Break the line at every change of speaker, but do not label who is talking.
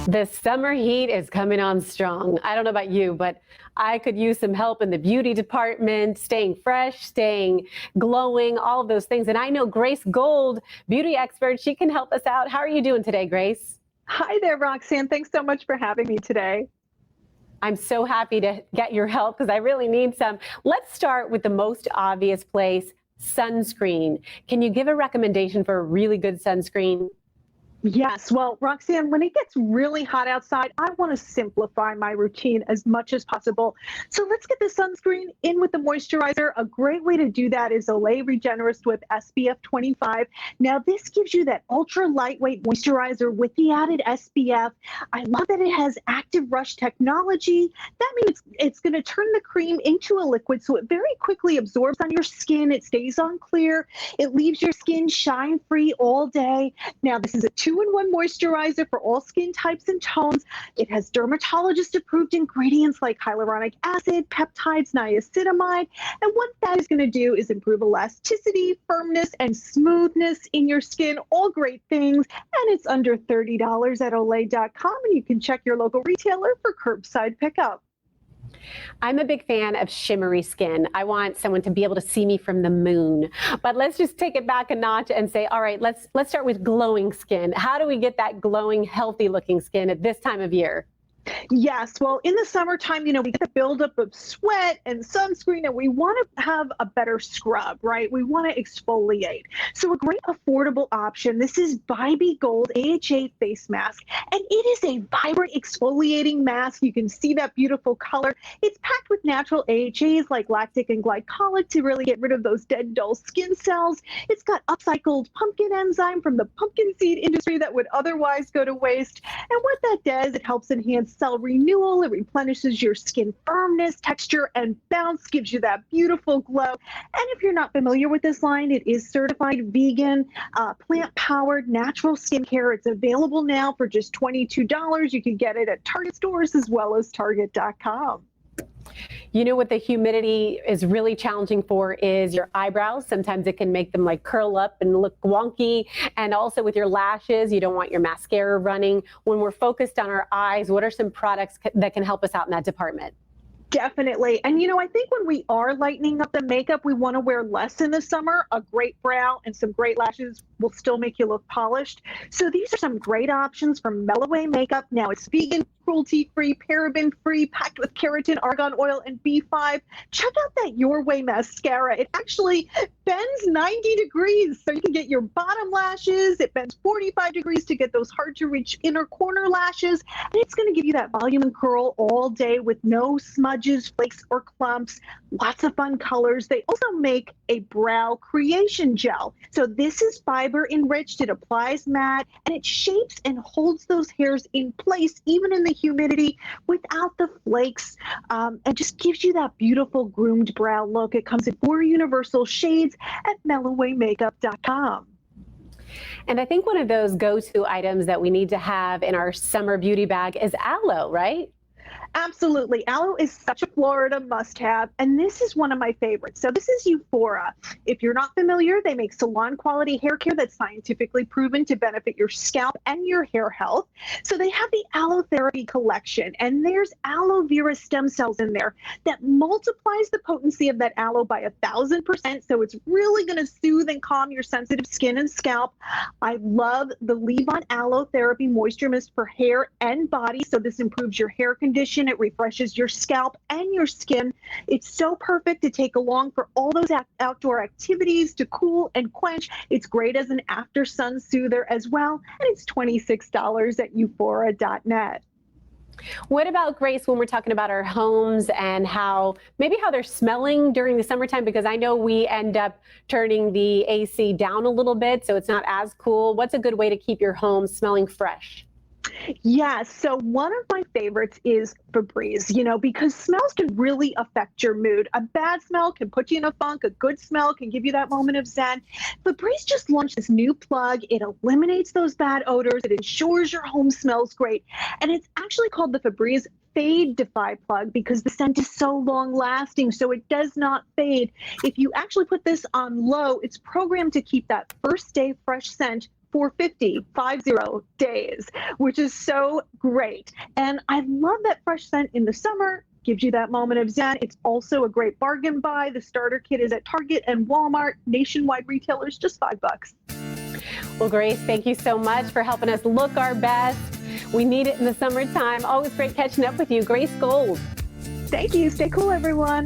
The summer heat is coming on strong. I don't know about you, but I could use some help in the beauty department, staying fresh, staying glowing, all of those things. And I know Grace Gold, beauty expert, she can help us out. How are you doing today, Grace?
Hi there, Roxanne. Thanks so much for having me today.
I'm so happy to get your help because I really need some. Let's start with the most obvious place, sunscreen. Can you give a recommendation for a really good sunscreen?
Yes, well, Roxanne, when it gets really hot outside, I want to simplify my routine as much as possible. So let's get the sunscreen in with the moisturizer. A great way to do that is Olay Regenerist with SPF 25. Now, this gives you that ultra lightweight moisturizer with the added SPF. I love that it has active rush technology. That means it's going to turn the cream into a liquid so it very quickly absorbs on your skin. It stays on clear. It leaves your skin shine free all day. Now, this is a 2-in-1 moisturizer for all skin types and tones. It has dermatologist-approved ingredients like hyaluronic acid, peptides, niacinamide. And what that is going to do is improve elasticity, firmness, and smoothness in your skin. All great things. And it's under $30 at Olay.com. And you can check your local retailer for curbside pickup.
I'm a big fan of shimmery skin. I want someone to be able to see me from the moon. But let's just take it back a notch and say, all right, let's start with glowing skin. How do we get that glowing, healthy looking skin at this time of year?
Yes, well, in the summertime, we get the buildup of sweat and sunscreen, and we want to have a better scrub, right? We want to exfoliate. So a great affordable option, this is BYBI Gold AHA Face Mask, and it is a vibrant exfoliating mask. You can see that beautiful color. It's packed with natural AHAs like lactic and glycolic to really get rid of those dead, dull skin cells. It's got upcycled pumpkin enzyme from the pumpkin seed industry that would otherwise go to waste. And what that does, it helps enhance cell renewal. It replenishes your skin firmness, texture, and bounce, gives you that beautiful glow. And if you're not familiar with this line, it is certified vegan, plant-powered, natural skincare. It's available now for just $22. You can get it at Target stores as well as Target.com.
You know what the humidity is really challenging for is your eyebrows. Sometimes it can make them like curl up and look wonky. And also with your lashes, you don't want your mascara running. When we're focused on our eyes, what are some products that can help us out in that department?
Definitely. And I think when we are lightening up the makeup, we want to wear less in the summer. A great brow and some great lashes will still make you look polished. So these are some great options from Mellowing Makeup. Now it's vegan, cruelty-free, paraben-free, packed with keratin, argan oil, and B5. Check out that Your Way mascara. It actually bends 90 degrees, so you can get your bottom lashes. It bends 45 degrees to get those hard-to-reach inner corner lashes. And it's going to give you that volume and curl all day with no smudges, flakes, or clumps. Lots of fun colors. They also make a brow creation gel. So this is fiber enriched. It applies matte, and it shapes and holds those hairs in place, even in the humidity, without the flakes, and just gives you that beautiful groomed brow look. It comes in 4 universal shades at mellowingmakeup.com.
And I think one of those go-to items that we need to have in our summer beauty bag is aloe, right?
Absolutely. Aloe is such a Florida must-have, and this is one of my favorites. So this is Eufora. If you're not familiar, they make salon-quality hair care that's scientifically proven to benefit your scalp and your hair health. So they have the Aloetherapy collection, and there's aloe vera stem cells in there that multiplies the potency of that aloe by 1,000%. So it's really going to soothe and calm your sensitive skin and scalp. I love the Leave-On Aloetherapy Moisture Mist for hair and body. So this improves your hair condition. It refreshes your scalp and your skin. It's so perfect to take along for all those outdoor activities to cool and quench. It's great as an after sun soother as well. And it's $26 at Eufora.net.
What about, Grace, when we're talking about our homes and how they're smelling during the summertime? Because I know we end up turning the AC down a little bit, so it's not as cool. What's a good way to keep your home smelling fresh?
Yes. So one of my favorites is Febreze, because smells can really affect your mood. A bad smell can put you in a funk. A good smell can give you that moment of zen. Febreze just launched this new plug. It eliminates those bad odors. It ensures your home smells great. And it's actually called the Febreze Fade Defy plug because the scent is so long lasting, so it does not fade. If you actually put this on low, it's programmed to keep that first day fresh scent for 50 days, which is so great. And I love that fresh scent in the summer. Gives you that moment of zen. It's also a great bargain buy. The starter kit is at Target and Walmart, nationwide retailers, just $5.
Well, Grace, thank you so much for helping us look our best. We need it in the summertime. Always great catching up with you. Grace Gold.
Thank you. Stay cool, everyone.